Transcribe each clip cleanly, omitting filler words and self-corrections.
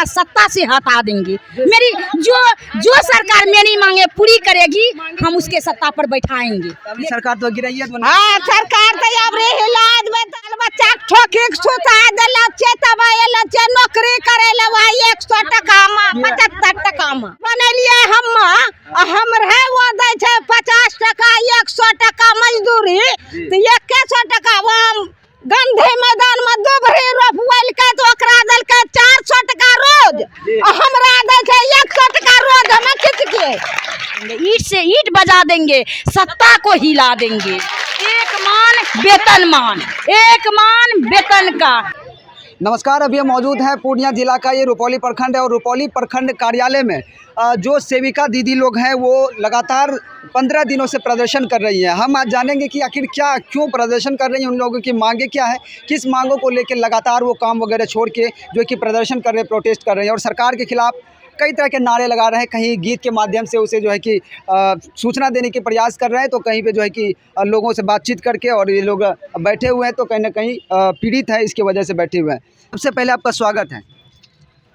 बाद सत्ता से हटा देंगे। मेरी जो सरकार मेरी मांगे पूरी करेगी, हम उसके सत्ता पर बैठाएंगे। अभी सरकार तो गिराई है तो हाँ, सरकार तो अब रे इलाज में बाल बच्चा ठोके सुता देला छे, तबायला छे, नौकरी करेला वही 100 टका में 75 टका में बनलिए हम रहे वो दे छे 50 टका 100 टका मजदूरी, तो 100 टका हम गंधे मैदान में दुबरी रोपवल के तो ओकरा दल के 400 टका रोज, हमरा दे छे 100 टका रोज। हमें खींच के ईट से ईट बजा देंगे, सत्ता को हिला देंगे। एक मान वेतन का। नमस्कार, अभी हम मौजूद हैं पूर्णिया जिला का ये रुपौली प्रखंड है और रुपौली प्रखंड कार्यालय में जो सेविका दीदी लोग हैं वो लगातार 15 दिनों से प्रदर्शन कर रही हैं। हम आज जानेंगे कि आखिर क्यों प्रदर्शन कर रही हैं, उन लोगों की मांगे क्या है, किस मांगों को लेकर लगातार वो काम वगैरह छोड़ के जो कि प्रदर्शन कर रहे हैं, प्रोटेस्ट कर रहे हैं और सरकार के खिलाफ कई तरह के नारे लगा रहे हैं। कहीं गीत के माध्यम से उसे जो है कि सूचना देने के प्रयास कर रहे हैं, तो कहीं पे जो है कि लोगों से बातचीत करके, और ये लोग बैठे हुए हैं तो कहीं ना कहीं पीड़ित है, इसकी वजह से बैठे हुए हैं। सबसे पहले आपका स्वागत है।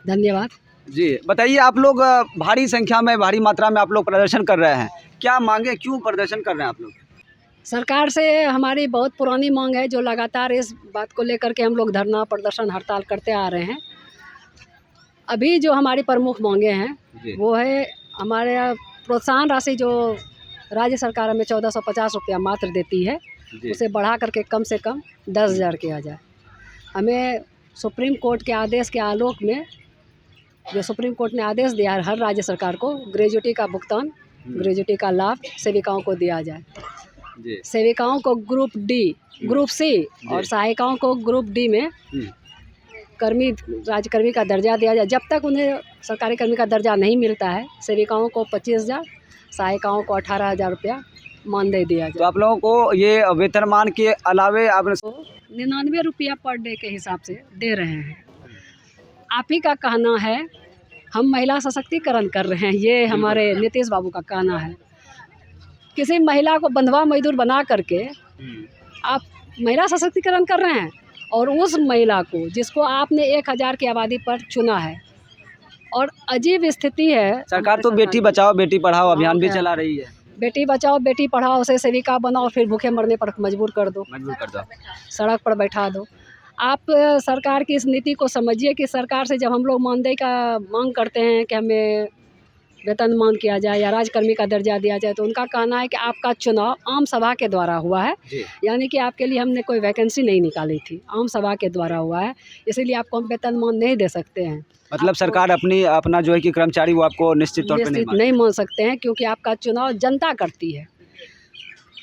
धन्यवाद जी, बताइए, आप लोग भारी संख्या में, भारी मात्रा में आप लोग प्रदर्शन कर रहे हैं, क्या मांगे, क्यों प्रदर्शन कर रहे हैं आप लोग? सरकार से हमारी बहुत पुरानी मांग है, जो लगातार इस बात को लेकर के हम लोग धरना प्रदर्शन हड़ताल करते आ रहे हैं। अभी जो हमारी प्रमुख मांगे हैं वो है हमारे प्रोत्साहन राशि जो राज्य सरकार हमें 1450 रुपया मात्र देती है, उसे बढ़ा करके कम से कम 10,000 किया जाए। हमें सुप्रीम कोर्ट के आदेश के आलोक में, जो सुप्रीम कोर्ट ने आदेश दिया है हर राज्य सरकार को, ग्रेजुटी का भुगतान, ग्रेजुटी का लाभ सेविकाओं को दिया जाए। सेविकाओं को ग्रुप डी, ग्रुप सी और सहायिकाओं को ग्रुप डी में कर्मी, राज्यकर्मी का दर्जा दिया जाए। जब तक उन्हें सरकारी कर्मी का दर्जा नहीं मिलता है, सेविकाओं को 25,000, सहायिकाओं को 18,000 रुपया मानदेय दिया जाए। तो आप लोगों को ये वेतनमान के अलावे आपने 99 रुपया पर डे के हिसाब से दे रहे हैं। आप ही का कहना है, हम महिला सशक्तिकरण कर रहे हैं, ये हमारे नीतीश बाबू का कहना है। किसी महिला को बंधवा मजदूर बना करके आप महिला सशक्तिकरण कर रहे हैं, और उस महिला को जिसको आपने 1000 की आबादी पर चुना है। और अजीब स्थिति है, सरकार तो बेटी बचाओ बेटी पढ़ाओ अभियान भी चला रही है। बेटी बचाओ बेटी पढ़ाओ से सेविका बनाओ, फिर भूखे मरने पर मजबूर कर दो, सड़क पर बैठा दो। आप सरकार की इस नीति को समझिए कि सरकार से जब हम लोग मानदेय का मांग करते हैं कि हमें वेतनमान किया जाए या राजकर्मी का दर्जा दिया जाए, तो उनका कहना है कि आपका चुनाव आम सभा के द्वारा हुआ है, यानी कि आपके लिए हमने कोई वैकेंसी नहीं निकाली थी, आम सभा के द्वारा हुआ है, इसीलिए आपको हम वेतनमान नहीं दे सकते हैं। मतलब सरकार अपना जो है कि कर्मचारी वो आपको निश्चित तौर पर नहीं मान सकते हैं, क्योंकि आपका चुनाव जनता करती है।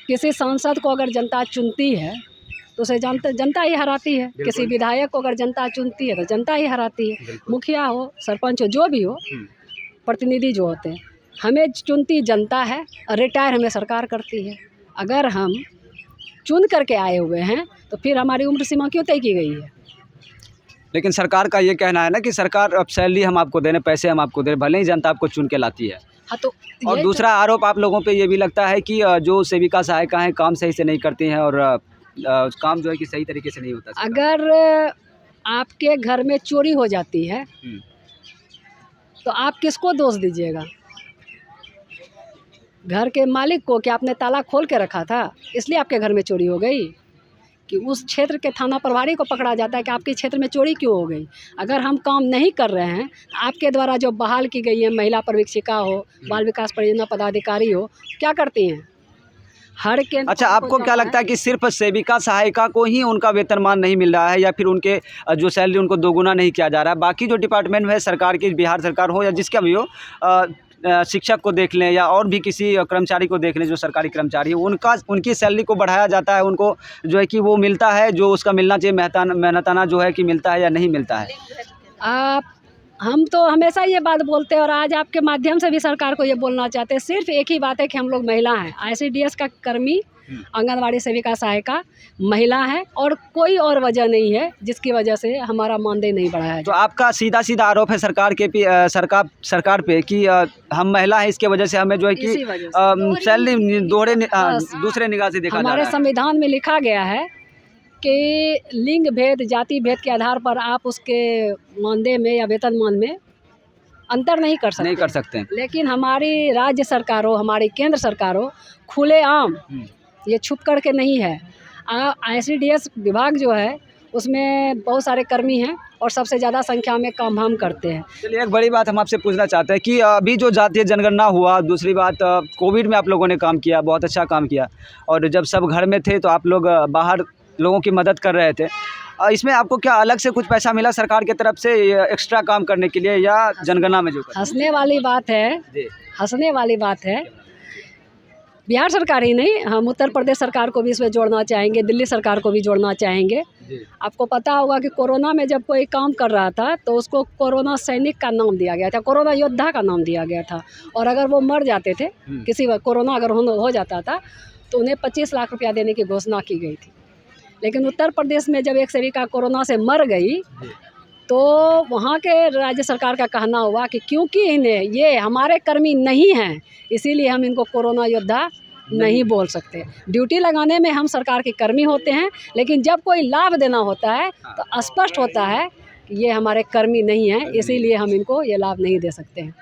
किसी सांसद को अगर जनता चुनती है तो उसे जनता ही हराती है। किसी विधायक को अगर जनता चुनती है तो जनता ही हराती है। मुखिया हो, सरपंच हो, जो भी हो, प्रतिनिधि जो होते हैं, हमें चुनती जनता है, रिटायर हमें सरकार करती है। अगर हम चुन करके आए हुए हैं तो फिर हमारी उम्र सीमा क्यों तय की गई है? लेकिन सरकार का ये कहना है ना कि सरकार अब सैलरी हम आपको दे रहे हैं, पैसे हम आपको दे रहे हैं, भले ही जनता आपको चुन के लाती है। हाँ, तो और दूसरा आरोप आप लोगों पे ये भी लगता है कि जो सेविका सहायिका हैं काम सही से नहीं करती हैं और काम जो है कि सही तरीके से नहीं होता। अगर आपके घर में चोरी हो जाती है तो आप किसको दोष दीजिएगा? घर के मालिक को, कि आपने ताला खोल के रखा था इसलिए आपके घर में चोरी हो गई? कि उस क्षेत्र के थाना प्रभारी को पकड़ा जाता है कि आपके क्षेत्र में चोरी क्यों हो गई? अगर हम काम नहीं कर रहे हैं, आपके द्वारा जो बहाल की गई है, महिला पर्यवेक्षिका हो, बाल विकास परियोजना पदाधिकारी हो, क्या करती हैं? हर के अच्छा, आपको क्या लगता है कि सिर्फ सेविका सहायिका को ही उनका वेतनमान नहीं मिल रहा है, या फिर उनके जो सैलरी उनको दोगुना नहीं किया जा रहा है? बाकी जो डिपार्टमेंट है सरकार की, बिहार सरकार हो या जिसका भी हो, शिक्षक को देख लें या और भी किसी कर्मचारी को देख लें, जो सरकारी कर्मचारी है, उनकी सैलरी को बढ़ाया जाता है, उनको जो है कि वो मिलता है जो उसका मिलना चाहिए, मेहनताना जो है कि मिलता है या नहीं मिलता है? हम तो हमेशा ये बात बोलते हैं और आज आपके माध्यम से भी सरकार को ये बोलना चाहते हैं। सिर्फ एक ही बात है कि हम लोग महिला हैं, ICDS का कर्मी, आंगनवाड़ी सेविका सहायिका महिला है, और कोई और वजह नहीं है जिसकी वजह से हमारा मानदेय नहीं बढ़ाया है। तो आपका सीधा सीधा आरोप है सरकार पे कि हम महिला हैं, इसके वजह से हमें जो है कि सैलरी दूसरे निगाह से देखा जा रहा है। हमारे संविधान में लिखा गया है कि लिंग भेद, जाति भेद के आधार पर आप उसके मानदेय में या वेतनमान में अंतर नहीं कर सकते। नहीं कर सकते हैं। लेकिन हमारी राज्य सरकार हो, हमारी केंद्र सरकार हो, खुलेआम, ये छुप करके नहीं है। ICDS विभाग जो है उसमें बहुत सारे कर्मी हैं और सबसे ज़्यादा संख्या में काम हम करते हैं। चलिए, एक बड़ी बात हम आपसे पूछना चाहते हैं कि अभी जो जातीय जनगणना हुआ, दूसरी बात कोविड में आप लोगों ने काम किया, बहुत अच्छा काम किया, और जब सब घर में थे तो आप लोग बाहर लोगों की मदद कर रहे थे। इसमें आपको क्या अलग से कुछ पैसा मिला सरकार की तरफ से एक्स्ट्रा काम करने के लिए, या जनगणना में जो हंसने वाली बात है, हंसने वाली बात है, बिहार सरकार ही नहीं, हम उत्तर प्रदेश सरकार को भी इसमें जोड़ना चाहेंगे, दिल्ली सरकार को भी जोड़ना चाहेंगे। आपको पता होगा कि कोरोना में जब कोई काम कर रहा था तो उसको कोरोना सैनिक का नाम दिया गया था, कोरोना योद्धा का नाम दिया गया था, और अगर वो मर जाते थे, किसी कोरोना अगर हो जाता था तो उन्हें 25 लाख रुपया देने की घोषणा की गई थी। लेकिन उत्तर प्रदेश में जब एक सेविका कोरोना से मर गई तो वहाँ के राज्य सरकार का कहना हुआ कि क्योंकि इन्हें ये हमारे कर्मी नहीं हैं, इसीलिए हम इनको कोरोना योद्धा नहीं बोल सकते। ड्यूटी लगाने में हम सरकार के कर्मी होते हैं, लेकिन जब कोई लाभ देना होता है तो स्पष्ट होता है कि ये हमारे कर्मी नहीं हैं, इसीलिए हम इनको ये लाभ नहीं दे सकते हैं।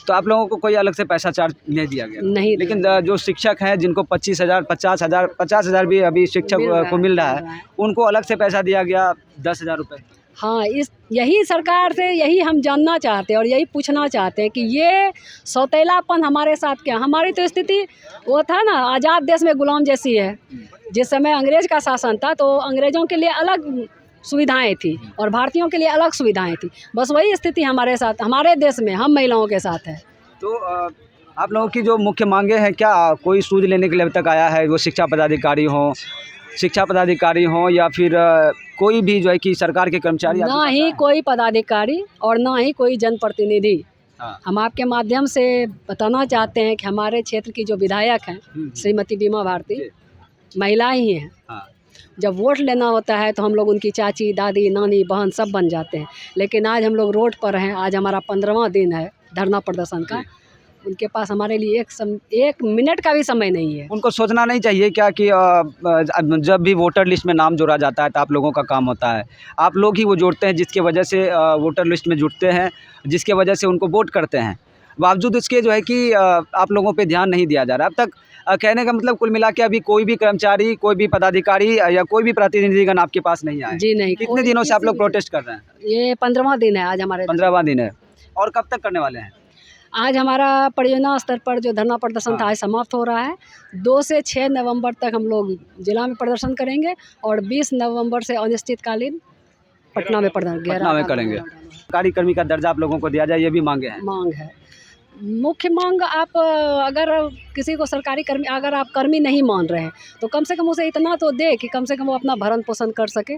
तो आप लोगों को कोई अलग से पैसा चार्ज नहीं दिया गया? नहीं। लेकिन जो शिक्षक हैं जिनको 25,000, 50,000 भी अभी शिक्षक को मिल रहा है, उनको अलग से पैसा दिया गया 10,000 रुपये। हाँ, यही सरकार से यही हम जानना चाहते हैं और यही पूछना चाहते हैं कि ये सौतेलापन हमारे साथ क्या। हमारी तो स्थिति वो था ना, आज़ाद देश में गुलाम जैसी है। जिस समय अंग्रेज़ का शासन था तो अंग्रेज़ों के लिए अलग सुविधाएं थी और भारतीयों के लिए अलग सुविधाएं थी। बस वही स्थिति हमारे साथ, हमारे देश में हम महिलाओं के साथ है। तो आप लोगों की जो मुख्य मांगे हैं, क्या कोई सूझ लेने के लिए अभी तक आया है? वो शिक्षा पदाधिकारी हों या फिर कोई भी जो है कि सरकार के कर्मचारी? ना ही कोई पदाधिकारी और ना ही कोई जनप्रतिनिधि। हम आपके माध्यम से बताना चाहते हैं कि हमारे क्षेत्र की जो विधायक हैं श्रीमती बीमा भारती, महिला ही हैं। जब वोट लेना होता है तो हम लोग उनकी चाची, दादी, नानी, बहन सब बन जाते हैं। लेकिन आज हम लोग रोड पर हैं, आज हमारा 15वां दिन है धरना प्रदर्शन का। उनके पास हमारे लिए एक मिनट का भी समय नहीं है। उनको सोचना नहीं चाहिए क्या कि जब भी वोटर लिस्ट में नाम जोड़ा जाता है तो आप लोगों का काम होता है, आप लोग ही वो जोड़ते हैं जिसके वजह से वोटर लिस्ट में जुड़ते हैं, जिसके वजह से उनको वोट करते हैं। बावजूद इसके जो है कि आप लोगों पे ध्यान नहीं दिया जा रहा। अब तक कहने का मतलब कुल मिला के अभी कोई भी कर्मचारी, कोई भी पदाधिकारी या कोई भी प्रतिनिधिगण आपके पास नहीं आए? जी नहीं। कितने दिनों से आप लोग प्रोटेस्ट कर रहे हैं? ये 15वां दिन है आज हमारे। 15वां दिन है। और कब तक करने वाले हैं? आज हमारा परियोजना स्तर पर जो धरना प्रदर्शन था आज समाप्त हो रहा है। 2 से 6 नवंबर तक हम लोग जिला में प्रदर्शन करेंगे और 20 नवंबर से अनिश्चितकालीन पटना में प्रदर्शन करेंगे। सरकारी कर्मी का दर्जा आप लोगों को दिया जाए, ये भी मांगे हैं? मांग है, मुख्य मांग। आप अगर किसी को सरकारी कर्मी, अगर आप कर्मी नहीं मान रहे हैं तो कम से कम उसे इतना तो दे कि कम से कम वो अपना भरण पोषण कर सके।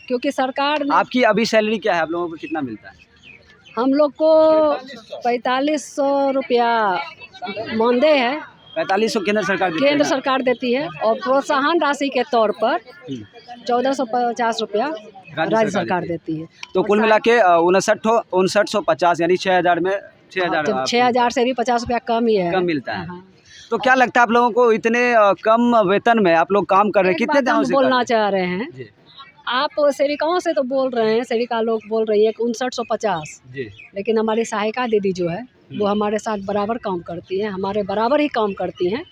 क्योंकि सरकार ने। आपकी अभी सैलरी क्या है? आप लोगों को कितना मिलता है? हम लोग को 4500 रुपया मानदेय है। 4500 केंद्र सरकार देती है और प्रोत्साहन राशि के तौर पर 1450 रुपया राज्य सरकार देती है। तो कुल मिला के 5950 यानी 6000 में 6000 से भी 50 रुपया कम ही है, कम मिलता है। हाँ। तो क्या लगता है आप लोगों को इतने कम वेतन में आप लोग काम कर रहे हैं? कितने दिनों से बोलना चाह रहे हैं? आप सेविकाओं से तो बोल रहे हैं, सेविका लोग बोल रही है 5950, लेकिन हमारी सहायिका दीदी जो है वो हमारे साथ बराबर काम करती हैं, हमारे बराबर ही काम करती हैं।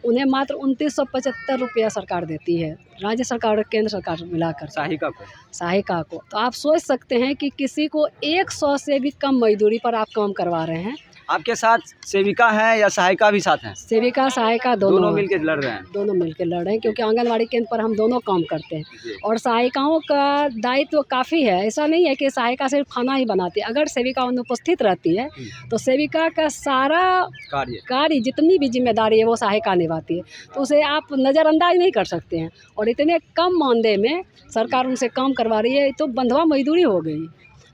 उन्हें मात्र 2975 रुपया सरकार देती है, राज्य सरकार और केंद्र सरकार मिलाकर सहायिका को। तो आप सोच सकते हैं कि किसी को 100 से भी कम मजदूरी पर आप काम करवा रहे हैं। आपके साथ सेविका हैं या सहायिका भी साथ हैं? सेविका सहायिका दोनों मिलकर लड़ रहे हैं। दोनों मिलकर लड़ रहे हैं क्योंकि आंगनवाड़ी केंद्र पर हम दोनों काम करते हैं और सहायिकाओं का दायित्व तो काफ़ी है। ऐसा नहीं है कि सहायिका सिर्फ खाना ही बनाती है। अगर सेविका अनुपस्थित रहती है तो सेविका का सारा कार्य जितनी भी जिम्मेदारी है वो सहायिका निभाती है, तो उसे आप नज़रअंदाज नहीं कर सकते हैं। और इतने कम मानदेय में सरकार उनसे काम करवा रही है, तो बंधुआ मजदूरी हो गई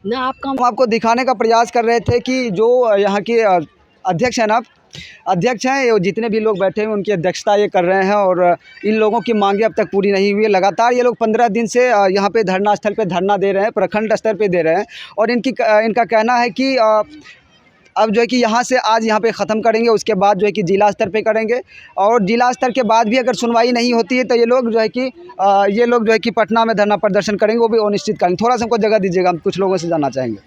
ना। हम आपको दिखाने का प्रयास कर रहे थे कि जो यहाँ के अध्यक्ष हैं ना, अध्यक्ष हैं, जितने भी लोग बैठे हैं उनकी अध्यक्षता ये कर रहे हैं और इन लोगों की मांगे अब तक पूरी नहीं हुई है। लगातार ये लोग 15 दिन से यहाँ पे धरना स्थल पे धरना दे रहे हैं, प्रखंड स्तर पे दे रहे हैं और इनका कहना है कि अब जो है कि यहाँ से आज यहाँ पे ख़त्म करेंगे, उसके बाद जो है कि जिला स्तर पे करेंगे, और जिला स्तर के बाद भी अगर सुनवाई नहीं होती है तो ये लोग जो है कि पटना में धरना प्रदर्शन करेंगे, वो भी अनिश्चितकालीन। थोड़ा सा हमको जगह दीजिएगा, हम कुछ लोगों से जानना चाहेंगे।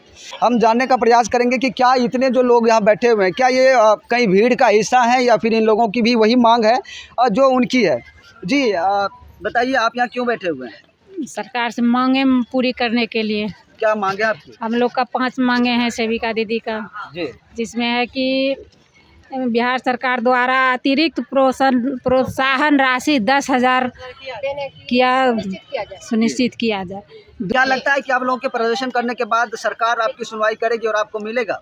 हम जानने का प्रयास करेंगे कि क्या इतने जो लोग यहाँ बैठे हुए हैं, क्या ये कहीं भीड़ का हिस्सा है या फिर इन लोगों की भी वही मांग है जो उनकी है। जी बताइए, आप यहाँ क्यों बैठे हुए हैं? सरकार से मांगे पूरी करने के लिए। क्या मांगे आपकी? हम लोग का 5 मांगे हैं सेविका दीदी का, जी, जिसमें है कि बिहार सरकार द्वारा अतिरिक्त प्रोत्साहन राशि 10,000 सुनिश्चित किया जाए। क्या लगता है कि आप लोगों के प्रदर्शन करने के बाद सरकार आपकी सुनवाई करेगी और आपको मिलेगा?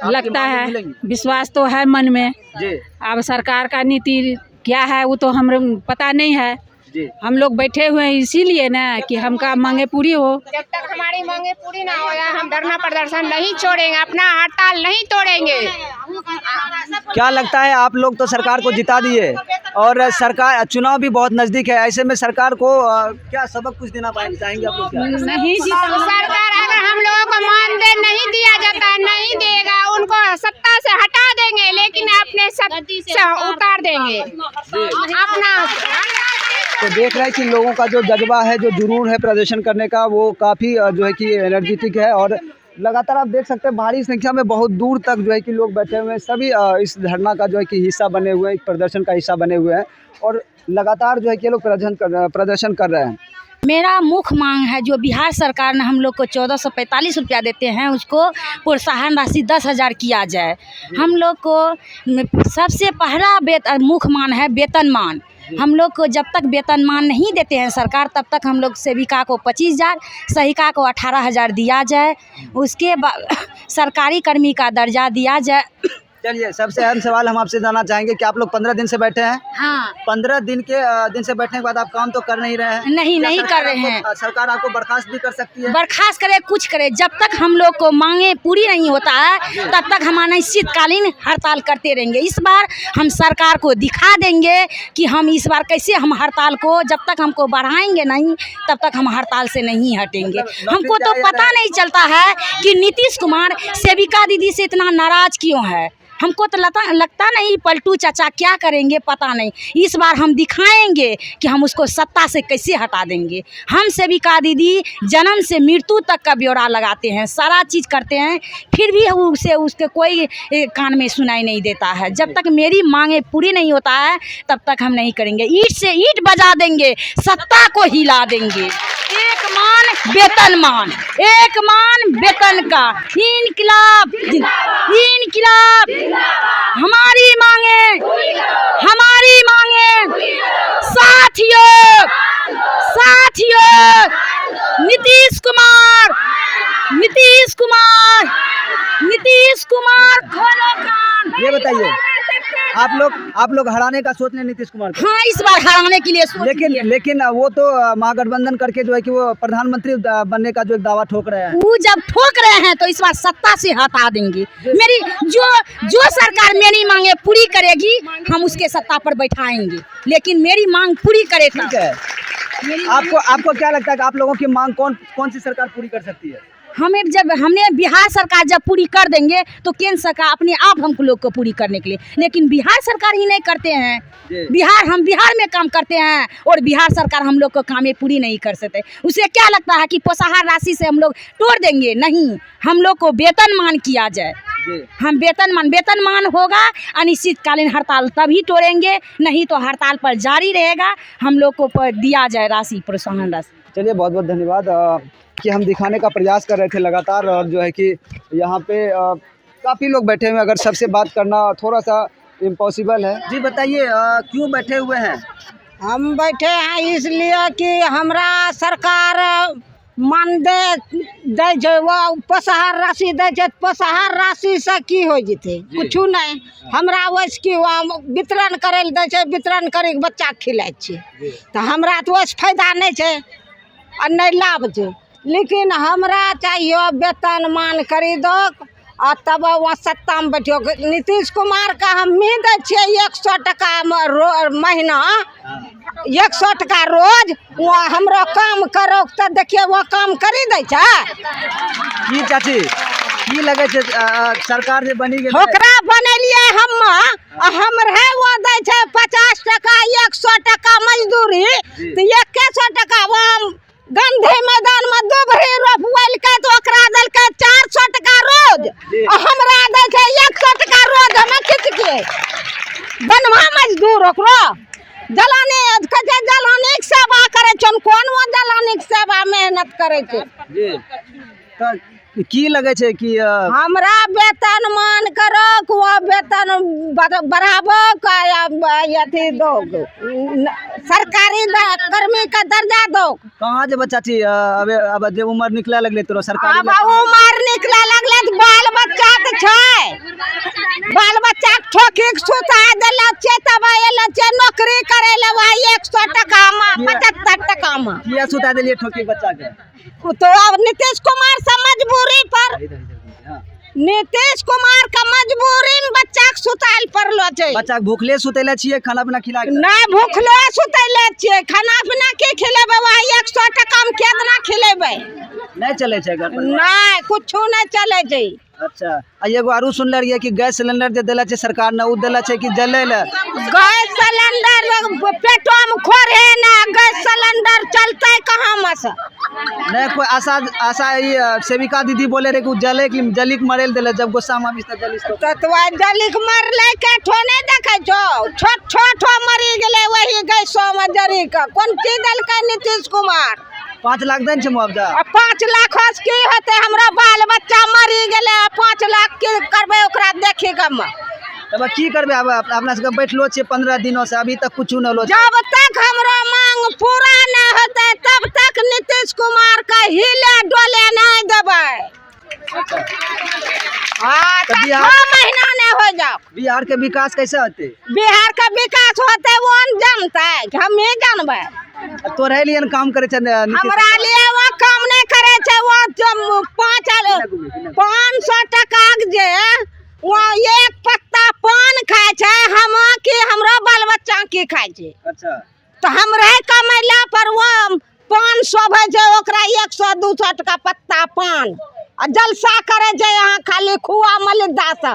लगता है, विश्वास तो है मन में जी। अब सरकार का नीति क्या है वो तो हमें पता नहीं है जी। हम लोग बैठे हुए हैं इसीलिए ना कि हमका मांगे पूरी हो। जब तक हमारी मांगे पूरी ना हो हम धरना प्रदर्शन नहीं छोड़ेंगे, अपना हड़ताल नहीं तोड़ेंगे। क्या लगता है, आप लोग तो सरकार को जिता दिए और सरकार चुनाव भी बहुत नज़दीक है, ऐसे में सरकार को क्या सबक कुछ देना चाहेंगे आप लोग? नहीं सरकार अगर हम लोगों को मानदेय नहीं दिया जाता है, नहीं देगा, उनको सत्ता से हटा देंगे, लेकिन अपने शक्ति से उतार देंगे अपना। तो देख रहे हैं कि लोगों का जो जज्बा है, जो जुनून है प्रदर्शन करने का, वो काफ़ी जो है कि एनर्जेटिक है, और लगातार आप देख सकते हैं भारी संख्या में बहुत दूर तक जो है कि लोग बैठे हुए हैं। सभी इस धरना का जो है कि हिस्सा बने हुए हैं, प्रदर्शन का हिस्सा बने हुए हैं, और लगातार जो है कि ये लोग प्रदर्शन कर रहे हैं। मेरा मुख्य मांग है, जो बिहार सरकार ने हम लोग को 1445 रुपया देते हैं, उसको प्रोत्साहन राशि 10,000 किया जाए। हम लोग को सबसे पहला मुख्य मांग है वेतनमान। हम लोग को जब तक वेतनमान नहीं देते हैं सरकार, तब तक हम लोग सेविका को 25,000, सहायिका को 18,000 दिया जाए। उसके बाद सरकारी कर्मी का दर्जा दिया जाए। चलिए, सबसे अहम सवाल हम आपसे जानना चाहेंगे कि आप लोग 15 दिन से बैठे हैं। हाँ, 15 दिन से बैठने के बाद आप काम तो कर नहीं रहे हैं? नहीं कर रहे हैं। सरकार आपको बर्खास्त भी कर सकती है? बर्खास्त करे, कुछ करे, जब तक हम लोग को मांगे पूरी नहीं होता है तब तक हम अनिश्चितकालीन हड़ताल करते रहेंगे। इस बार हम सरकार को दिखा देंगे कि हम इस बार कैसे हम हड़ताल को, जब तक हमको बढ़ाएंगे नहीं तब तक हम हड़ताल से नहीं हटेंगे। हमको तो पता नहीं चलता है कि नीतीश कुमार सेविका दीदी से इतना नाराज क्यों है। हमको तो लगता नहीं पलटू चाचा क्या करेंगे पता नहीं। इस बार हम दिखाएंगे कि हम उसको सत्ता से कैसे हटा देंगे। हम सेविका दीदी जन्म से मृत्यु तक का ब्यौरा लगाते हैं, सारा चीज़ करते हैं, फिर भी उसके कोई कान में सुनाई नहीं देता है। जब तक मेरी मांगे पूरी नहीं होता है तब तक हम नहीं करेंगे। ईंट से ईंट बजा देंगे, सत्ता को हिला देंगे। एक मान वेतनमान, एक मान वेतन का इनकलाब, इनकलाब। हमारी मांगे, हमारी मांगे। साथियों, साथियों, नीतीश कुमार, नीतीश कुमार, नीतीश कुमार खोलो कान। ये बताइए, आप लोग हराने का सोच रहे हैं नीतीश कुमार को? हाँ, इस बार हराने के लिए लेकिन वो तो महागठबंधन करके जो है कि वो प्रधानमंत्री बनने का जो एक दावा ठोक रहे हैं। वो जब ठोक रहे हैं तो इस बार सत्ता से हटा देंगे। मेरी जो सरकार मेरी मांगे पूरी करेगी हम उसके सत्ता पर बैठाएंगे, लेकिन मेरी मांग पूरी करे। ठीक है, आपको क्या लगता है कि आप लोगों की मांग कौन सी सरकार पूरी कर सकती है? हमने बिहार सरकार जब पूरी कर देंगे तो केंद्र सरकार अपने आप हम लोग को पूरी करने के लिए, लेकिन बिहार सरकार ही नहीं करते हैं। हम बिहार में काम करते हैं और बिहार सरकार हम लोग को कामें पूरी नहीं कर सकते। उसे क्या लगता है कि प्रोत्साहन राशि से हम लोग तोड़ देंगे? नहीं, हम लोग को वेतनमान किया जाए। हम वेतनमान होगा, अनिश्चितकालीन हड़ताल तभी तोड़ेंगे, नहीं तो हड़ताल पर जारी रहेगा। हम लोग को दिया जाए राशि, प्रोत्साहन राशि। चलिए, बहुत बहुत धन्यवाद कि हम दिखाने का प्रयास कर रहे थे लगातार, और जो है कि यहाँ पे काफ़ी लोग बैठे हुए हैं। अगर सबसे बात करना थोड़ा सा इम्पॉसिबल है। जी बताइए, क्यों बैठे हुए हैं? हम बैठे हैं इसलिए कि हमरा सरकार मानदेय दे जे, वो प्रोत्साहन राशि दे जे, प्रोत्साहन राशि से की हो जेते? कुछ नहीं। हमरा वैसे की वितरण करे दे छै, वितरण करे बच्चा खिलाए छै, तो हमरा तो वैसे फायदा नहीं छै और नहीं लाभ छै। लेकिन हमरा चाहिए वेतनमान करी दो और तब वहाँ सत्ता में बैठियो। नीतीश कुमार का हम ही दे 100 टका महीना, 100 टका रोज। वहाँ हमरो काम करो तो देखिए वो काम करी दे। की चाची, की लगे छे सरकार जे बनी गेल ओकरा बनलिए हम रहे वो दै छै 50 टका 100 टका मजदूरी तो 100 टका गांधी मैदान में दुबरी रोपवल के तो ओकरा देलकै 400 टका रोज हमरा दै छै 100 टका रोज हम किछ के बनवा मजदूर ओकरो जलानी के सेवा करे छन कोन वो जलानी के सेवा मेहनत करे छै जी तो की लगे छे कि हमरा वेतन मान करो वो वेतन बढ़ाबो अथी दो सरकारी कर्मी का दर्जा दो। कहाँ जे बच्चा छी अब जे उम्र निकले लगले तोरो सरकारी अब उम्र निकले लगले तो बाल बच्चा तो छै बाल बच्चा ठोकी के सुता देला छै तब एला छै नौकरी करे ले वही 100 टका में 75 टका में किया सुता देलिए ठोकी बच्चा के तो अब नीतीश कुमार से मजबूरी पर नीतीश कुमार का मजबूरी में बच्चा के सुताल पड़लो छै बच्चा भूखले सुतेले छिए खाना पीना खिला के नहीं भूखले सुतेले छिए खाना पीना के खिलेबे वही 100 टका में केतना खिलेबे नहीं चले छे घर पर नहीं कुछो नहीं चले छै। अच्छा एगो आरू सुनले रहिए कि गैस सिलेंडर जे देला छे सरकार ने उ देला छे कि जले ले गैस सिलेंडर पेटो में खोरे ना गैस सिलेंडर चलते कहां में से नहीं कोई आशा सेविका दीदी बोले रहे कि जलिक मरेल देले जब गुस्सा में बिस्तर जलिस तो जलिक मरले के ठो नहीं देखे छो छोट मरी गेले वही गैसो में जरी का कोन चीज देलकै नीतीश कुमार 5 लाख देन छे मुआवजा 5 लाख की होते हमरा बाल बच्चा मरी गेले 5 लाख की करबे ओकरा देखे गम तब की करबे अब अपना सब बैठलो छे 15 दिनों से अभी तक कुछ न लो जब तक हमरा मांग पूरा न होते तब तक नीतीश कुमार का हिले डोले नहीं देबे। हां तो 6 महीना ने हो जाओ बिहार के विकास कैसे होते बिहार का विकास होते वो जानता है हम ही जानबे तोरे लिए काम करे छे हमरा लिए वो काम नहीं करे छे वो 500 टका जे वो एक पत्ता पान खाए छे हम की हमरो बाल बच्चा की खाए छे। अच्छा तो हम रहे कमैला पर वो 500 भे छे ओकरा 100 200 टका पत्ता पान आ जलसा करे छे यहाँ खाली खुआ मलिदा से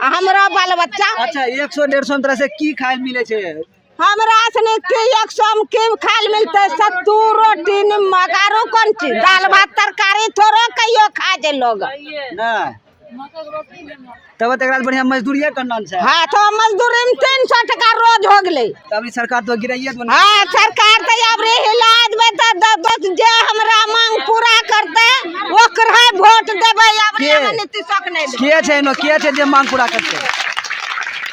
हमरा बाल बच्चा अच्छा 100 150 तरह से की खाए मिले छे हमरा सने के 100 में के खाए मिलते सत्तू रोटी नमक आरो कोन चीज दाल भात तरकारी थोड़ो कहियो खा जे लोग ना तब तक बढ़िया मजदूरिया करना छे। हां तो मजदूरी में 300 टका रोज हो गेले तभी सरकार तो गिराइए तो हां सरकार तो अब रे इलाज में तो जे हमरा मांग पूरा करते ओकरा वोट देबे अब रे नीतीश के नहीं के छे नो के छे जे मांग पूरा करते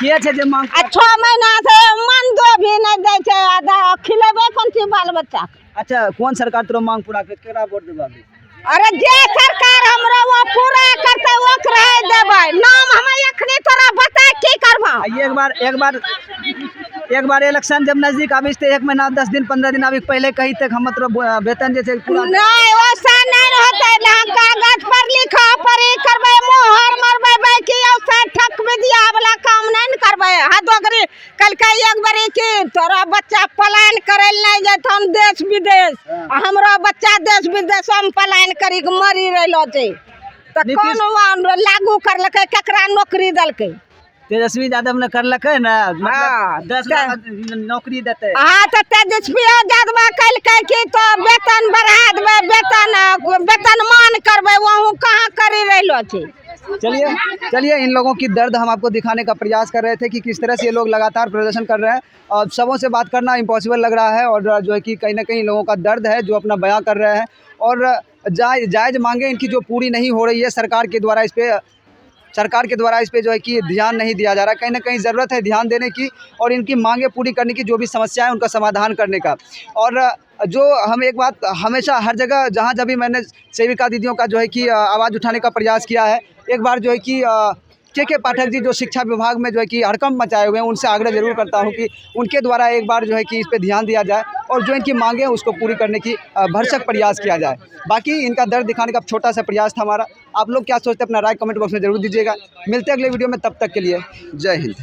के छे जे मांग 6 महीना से मन दो भी नहीं दे छे आधा खिलेबे कोन चीज बाल बच्चा। अच्छा कौन सरकार तोरो मांग पूरा करे केरा वोट देबे अभी अरे जे सरकार हमरा वो पूरा करते ओकरा देबे नाम हम एखनी तोरा बता की करबा एक बार इलेक्शन जब नजदीक आबे ते 1 महीना 10 दिन 15 दिन आबे पहले कही तक हम तोरा वेतन जे छे पूरा नहीं वैसा नहीं होते ना कागज पर लिखा पर करबे मोहर मरबे कि औसा ठक विद्या वाला काम नहीं करबे हादोगरी कल के एक बारी की तोरा बच्चा पलायन करे नहीं जथन देश विदेश हमरा बच्चा देश विदेश में पलायन करी के मरी रहलो छै त कौन लागू करलकै केकरा नौकरी दलकै तेजस्वी यादव ने करलकै ना मतलब 10 लाख नौकरी देते हां त तेजस्वी यादव कहलकै कि तो वेतन बढ़ा देबे वेतन मान करबे वहु कहां करी रहलो छै। चलिए इन लोगों की दर्द हम आपको दिखाने का प्रयास कर रहे थे कि किस तरह से ये लोग लगातार प्रदर्शन कर रहे हैं और सबों से बात करना इम्पॉसिबल लग रहा है और जो है कि कहीं ना कहीं लोगों का दर्द है जो अपना बयां कर रहे हैं और जायज़ मांगे इनकी जो पूरी नहीं हो रही है सरकार के द्वारा इस पे जो है कि ध्यान नहीं दिया जा रहा। कहीं ना कहीं ज़रूरत है ध्यान देने की और इनकी मांगे पूरी करने की जो भी समस्या है उनका समाधान करने का। और जो हम एक बात हमेशा हर जगह जहाँ जब भी मैंने सेविका दीदियों का जो है कि आवाज़ उठाने का प्रयास किया है एक बार जो है कि के पाठक जी जो शिक्षा विभाग में जो है कि हड़कंप मचाए हुए हैं उनसे आग्रह जरूर करता हूं कि उनके द्वारा एक बार जो है कि इस पे ध्यान दिया जाए और जो इनकी मांगे हैं उसको पूरी करने की भरसक प्रयास किया जाए। बाकी इनका दर्द दिखाने का छोटा सा प्रयास था हमारा। आप लोग क्या सोचते हैं अपना राय कमेंट बॉक्स में जरूर दीजिएगा। मिलते हैं अगले वीडियो में, तब तक के लिए जय हिंद।